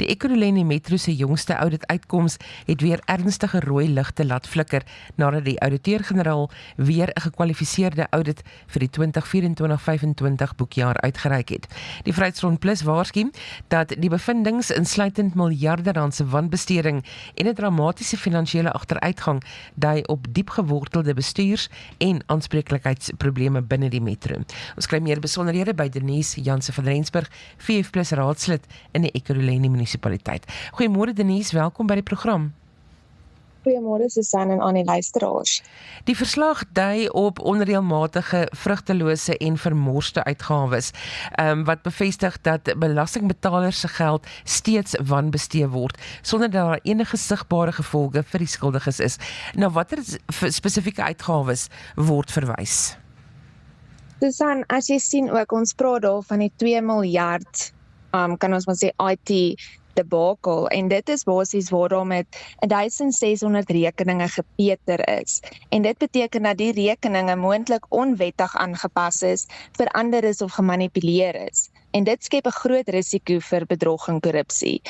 Ekurhuleni Metro se jongste audituitkoms het weer ernstige rooi ligte laat flikker nadat die ouditeur-generaal weer 'n gekwalifiseerde audit vir die 2024-25 boekjaar uitgereik het. Die Vryheidsfront Plus waarsku dat die bevindings insluitend miljarde rand se wanbesteding en 'n dramatiese finansiële agteruitgang dui op diep gewortelde bestuurs- en aanspreeklikheidsprobleme binne die metro. Ons kry meer besonderhede by Denise Janse van Rensburg, VF+ raadslid in die Ekurhuleni munisipaliteit. Goeiemôre Denise, welkom by die program. Goeiemôre Susan en Annie luisteraars. Die verslag dui op onreëlmatige, vrugtelose en vermorste uitgawes, wat bevestig dat belastingbetalers se geld steeds wanbestee word, sonder dat daar enige sigbare gevolge vir die skuldiges is. Na watter spesifieke uitgawes word verwys? Susan, as jy sien ook, ons praat daar van die 2 miljard, kan ons maar sê IT debakel, en dit is basies waar daar met 1600 rekeninge gepeter is. En dit beteken dat die rekeninge moontlik onwettig aangepas is, verander is of gemanipuleer is. En dit skep 'n groot risiko vir bedrog en korrupsie.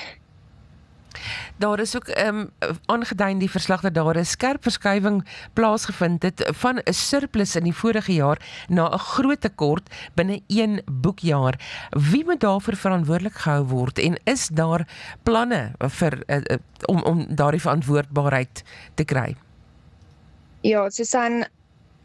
Daar is ook aangedui in die verslag dat daar 'n skerp verskuiwing plaasgevind het van 'n surplus in die vorige jaar na 'n groot tekort binne 1 boekjaar. Wie moet daarvoor verantwoordelik gehou word en is daar planne vir om daardie verantwoordbaarheid te kry? Ja, Susan,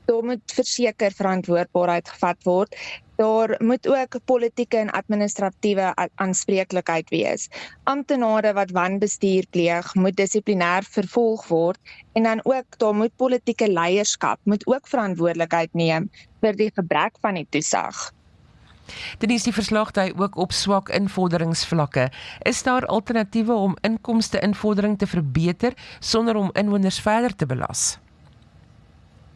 daar moet verseker verantwoordbaarheid gevat word. Daar moet ook politieke en administratiewe aanspreeklikheid wees. Amptenare wat wanbestuur pleeg, moet dissiplinêr vervolg word, en dan ook, daar moet politieke leierskap moet ook verantwoordelikheid neem vir die gebrek van die toesig. Denise, die verslag dui ook op swak invorderingsvlakke. Is daar alternatiewe om inkomste-invordering te verbeter sonder om inwoners verder te belas?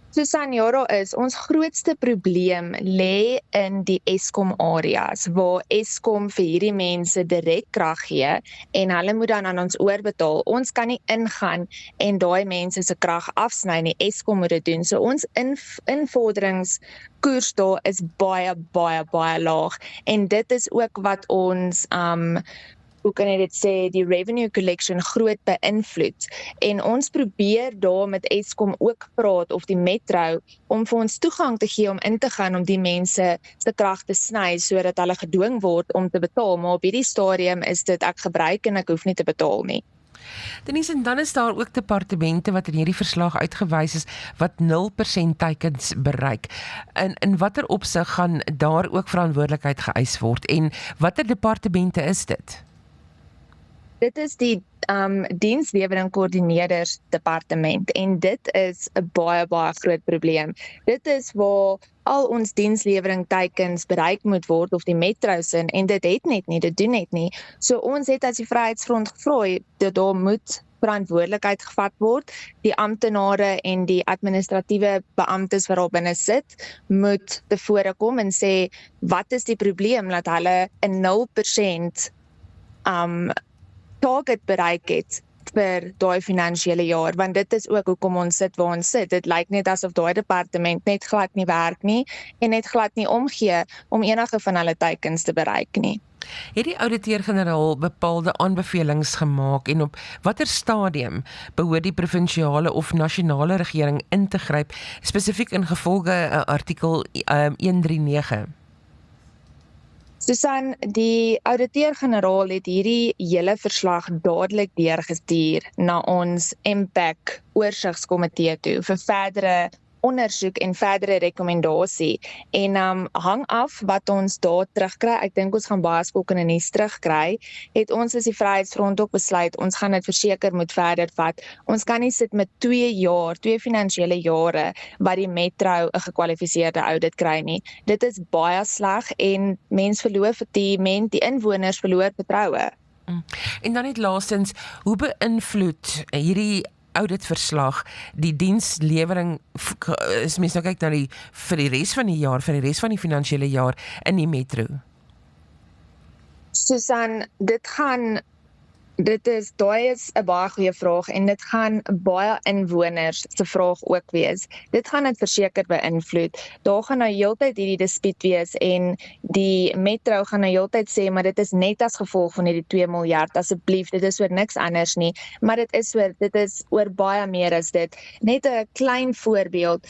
Susan, ja, daar is. Ons grootste probleem lê in die Eskom areas, waar Eskom vir hierdie mense direk krag gee en hulle moet dan aan ons oorbetaal. Ons kan nie ingaan en daai mense se krag afsny nie. Eskom moet dit doen. So ons invorderingskoers daar is baie laag, en dit is ook wat ons hoe kan ek dit sê, die revenue collection groot beïnvloed. En ons probeer daar met Eskom ook praat, of die metro, om vir ons toegang te gee om in te gaan om die mense se krag te sny, sodat hulle gedwing word om te betaal. Maar op hierdie stadium is dit ek gebruik en ek hoef nie te betaal nie. Denise, en dan is daar ook departemente wat in hierdie verslag uitgewys is, wat 0% teikens bereik. In watter opsig gaan daar ook verantwoordelikheid geëis word, en watter departemente is dit? Dit is die dienslewering koördineerders departement, en dit is 'n baie groot probleem. Dit is waar al ons dienslewering teikens bereik moet word, of die metros in, en dit doen net nie. So ons het as die Vryheidsfront gevra dat daar moet verantwoordelikheid gevat word. Die amptenare en die administratiewe beamptes wat daar binne sit, moet tevore kom en sê, wat is die probleem dat hulle 'n 0% target bereik het vir daai finansiële jaar, want dit is ook hoekom ons sit waar ons sit. Dit lyk net asof daai departement net glad nie werk nie, en net glad nie omgee om enige van hulle teikens te bereik nie. Het die ouditeur-generaal bepaalde aanbevelings gemaak, en op watter stadium behoort die provinsiale of nasionale regering in te gryp, spesifiek in gevolge artikel 139? Susan, die ouditeur-generaal het hierdie hele verslag dadelik deurgestuur na ons MPAC oorsigskomitee toe vir verdere ondersoek en verdere rekommendasie. En hang af wat ons daar terugkry, ek dink ons gaan baie skokkende nuus terugkry, het ons as die Vryheidsfront ook besluit, ons gaan dit verseker moet verder vat. Ons kan nie sit met 2 finansiële jare, wat die metro 'n gekwalifiseerde audit kry nie. Dit is baie sleg, en mens verloor die inwoners verloor vertroue. En dan net laastens, hoe beïnvloed hierdie auditverslag die dienslewering, is mens nou kyk na vir die res van die jaar, vir die res van die finansiële jaar in die metro? Susan, dit gaan Daai is 'n baie goeie vraag en dit gaan baie inwoners se vraag ook wees. Dit gaan dit verseker beïnvloed. Daar gaan nou heeltyd hierdie dispuut wees en die metro gaan nou heeltyd sê maar dit is net as gevolg van hierdie 2 miljard, asseblief, dit is oor niks anders nie, maar dit is oor baie meer as dit. Net 'n klein voorbeeld.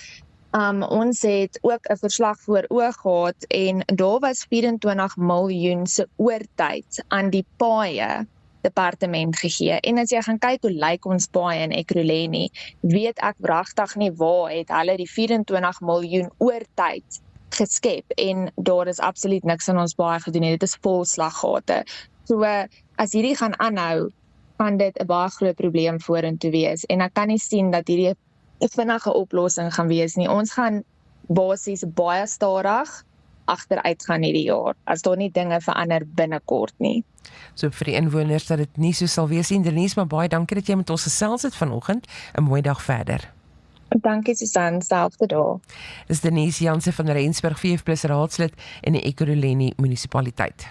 Ons het ook 'n verslag voor oog gehad en daar was 24 miljoen se oortyd aan die paaie departement gegee. En as jy gaan kyk hoe lyk ons paaie in Ekurhuleni, weet ek wragtig nie waar het hulle die 24 miljoen oortyd geskep en daar is absoluut niks aan ons paaie gedoen nie. Dit is vol slaggate. So as hierdie gaan aanhou, gaan dit 'n baie groot probleem vorentoe wees en ek kan nie sien dat hierdie 'n vinnige oplossing gaan wees nie. Ons gaan basies baie stadig agteruit gaan hierdie jaar, as daar nie dinge verander binnekort nie. So vir die inwoners dat dit nie so sal wees nie. Denise, maar baie dankie dat jy met ons gesels het vanoggend. 'n Mooi dag verder. Dankie Susan, selfde daar. Dis Denise Jansen van Rensburg, VF+ raadslid in die Ekurhuleni munisipaliteit.